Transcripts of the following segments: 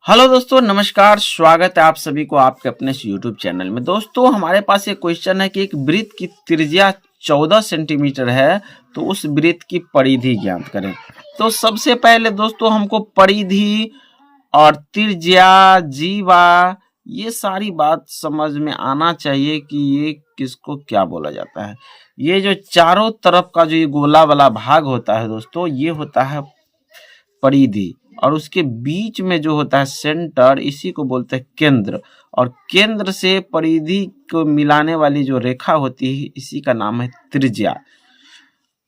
Hello दोस्तों, नमस्कार। स्वागत है आप सभी को आपके अपने यूट्यूब चैनल में। दोस्तों, हमारे पास एक क्वेश्चन है कि एक वृत्त की त्रिज्या 14 सेंटीमीटर है, तो उस वृत्त की परिधि ज्ञात करें। तो सबसे पहले दोस्तों हमको परिधि और त्रिज्या, जीवा, ये सारी बात समझ में आना चाहिए कि ये किसको क्या बोला जाता है। ये जो चारों तरफ का जो ये गोला वाला भाग होता है दोस्तों, ये होता है परिधि, और उसके बीच में जो होता है सेंटर, इसी को बोलते हैं केंद्र। और केंद्र से परिधि को मिलाने वाली जो रेखा होती है, इसी का नाम है त्रिज्या।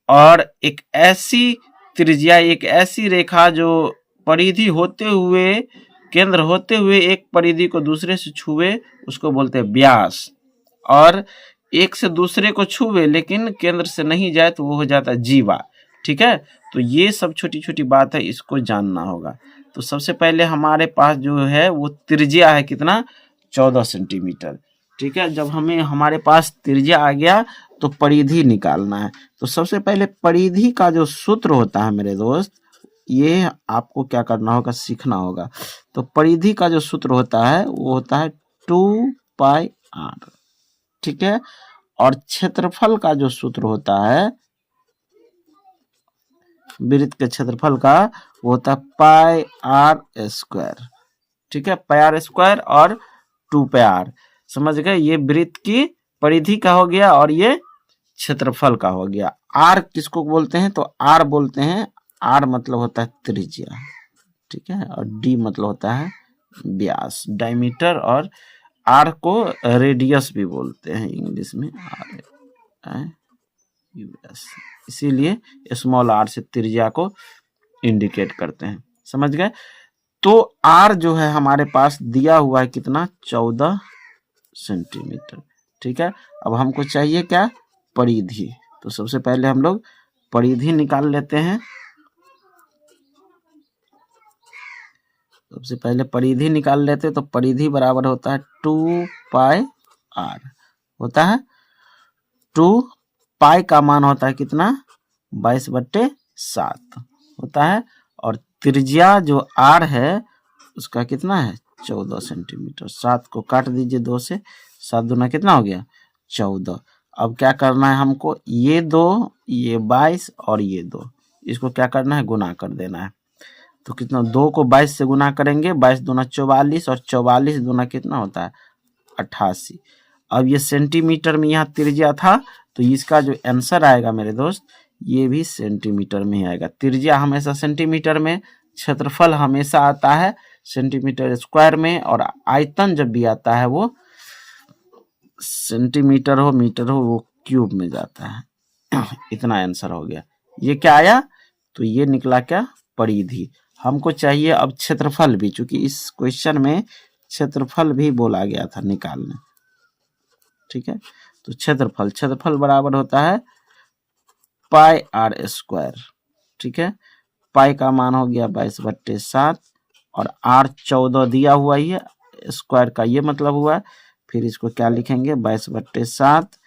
और एक ऐसी रेखा जो परिधि होते हुए, केंद्र होते हुए एक परिधि को दूसरे से छुए, उसको बोलते हैं व्यास। और एक से दूसरे को छुए लेकिन केंद्र से नहीं जाए तो वो हो जाता है जीवा। ठीक है, तो ये सब छोटी छोटी बात है, इसको जानना होगा। तो सबसे पहले हमारे पास जो है वो त्रिज्या है, कितना? 14 सेंटीमीटर। ठीक है, जब हमें हमारे पास त्रिज्या आ गया तो परिधि निकालना है। तो सबसे पहले परिधि का जो सूत्र होता है मेरे दोस्त, ये आपको क्या करना होगा, सीखना होगा। तो परिधि का जो सूत्र होता है वो होता है 2πr। ठीक है, और क्षेत्रफल का जो सूत्र होता है, वृत्त के क्षेत्रफल का, वो होता है पाई आर स्क्वायर। ठीक है, पाई आर स्क्वायर और 2πr। समझ गए, ये वृत्त की परिधि का हो गया और ये क्षेत्रफल का हो गया। आर किसको बोलते हैं? तो आर बोलते हैं, आर मतलब होता है त्रिज्या। ठीक है, और डी मतलब होता है व्यास, डायमीटर। और आर को रेडियस भी बोलते हैं इंग्लिश में, आर यूएस, इसीलिए स्मॉल आर से त्रिज्या को इंडिकेट करते हैं। समझ गए? तो आर जो है हमारे पास दिया हुआ है कितना? 14 सेंटीमीटर। ठीक है, अब हमको चाहिए क्या? परिधि। तो सबसे पहले हम लोग परिधि निकाल लेते हैं। सबसे पहले परिधि निकाल लेते हैं, तो परिधि बराबर होता है 2πr। होता है 2 पाई का मान होता है कितना? 22/7 होता है। और त्रिज्या जो आर है उसका कितना है? 14 सेंटीमीटर। 7 को काट दीजिए 2 से, 7 दूना कितना हो गया? 14। अब क्या करना है हमको? ये 2, ये 22 और ये 2, इसको क्या करना है? गुना कर देना है। तो कितना? 2 को 22 से गुना करेंगे, 22 दूना 44, और 44 दूना कितना होता है? 88। अब ये सेंटीमीटर में यहाँ त्रिज्या था, तो इसका जो आंसर आएगा मेरे दोस्त, ये भी सेंटीमीटर में ही आएगा। त्रिज्या हमेशा सेंटीमीटर में, क्षेत्रफल हमेशा आता है सेंटीमीटर स्क्वायर में, और आयतन जब भी आता है वो सेंटीमीटर हो, मीटर हो, वो क्यूब में जाता है। इतना आंसर हो गया। ये क्या आया? तो ये निकला क्या? परिधि। हमको चाहिए अब क्षेत्रफल भी, चूंकि इस क्वेश्चन में क्षेत्रफल भी बोला गया था निकालने। ठीक है, तो क्षेत्रफल बराबर होता है पाई आर स्क्वायर। ठीक है, पाई का मान हो गया 22/7, और आर 14 दिया हुआ ही है, स्क्वायर का ये मतलब हुआ। फिर इसको क्या लिखेंगे? 22/7।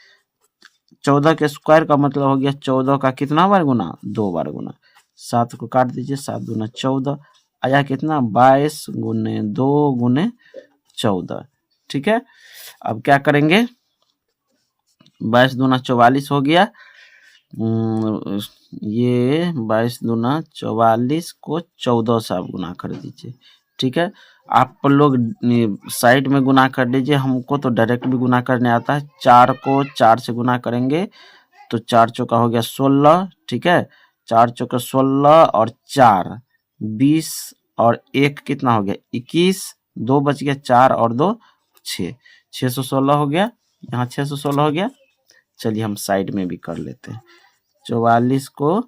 14 के स्क्वायर का मतलब हो गया 14 का कितना बार गुना? 2 बार गुना। 7 को काट दीजिए, 7 दूना 14, आया कितना? 22 गुने 2 गुने 14। ठीक है, अब क्या करेंगे? 22 दूना 44 हो गया। ये 22 दूना 44 को 14 से आप गुना कर दीजिए। ठीक है, आप लोग साइड में गुना कर लीजिए, हमको तो डायरेक्ट भी गुना करने आता है। 4 को 4 से गुना करेंगे तो 4 चौका हो गया 16। ठीक है, 4 चौका 16 और 4 20, और 1 कितना हो गया? 21, 2 बच गया, 4 और 2 6, 616 हो गया। यहाँ 616 हो गया। चलिए हम साइड में भी कर लेते हैं। 44 को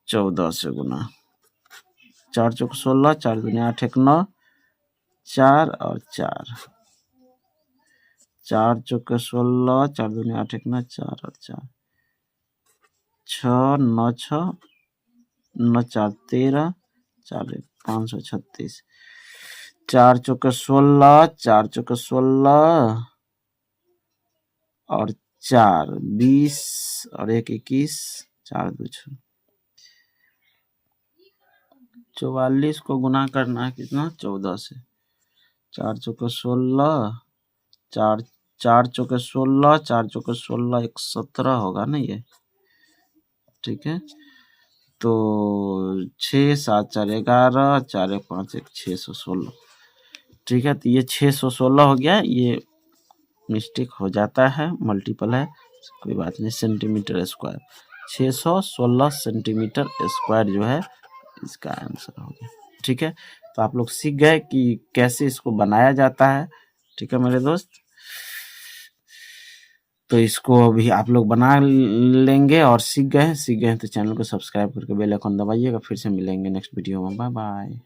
14 से गुना, 4 चौक 16, 4 दूनी 8, 1 9, 4 और 4, 4 चौक 16, 4 दूनी 8, 1 9, 4 और 4, 6 9 6 9 4 13, 4 536, 4 चौक 16, 4 चौक 16 और 4 20, और 1 21, 4 2 6, 44 को गुना करना है कितना 14 से, 4 चौके 16, 4 4 चौके 16, 4 चौके 16 एक 17 होगा ना ये, ठीक है। तो 6 7 4 11, 4 1 5 1 616, ठीक है। तो ये 616 हो गया, ये मिस्टेक हो जाता है, मल्टीपल है, कोई बात नहीं। सेंटीमीटर स्क्वायर 616 सेंटीमीटर स्क्वायर जो है इसका आंसर हो गया, ठीक है। तो आप लोग सीख गए कि कैसे इसको बनाया जाता है, ठीक है मेरे दोस्त। तो इसको अभी आप लोग बना लेंगे और सीख गए हैं तो चैनल को सब्सक्राइब करके बेल आइकन दबाइएगा। फिर से मिलेंगे नेक्स्ट वीडियो में, बाय बाय।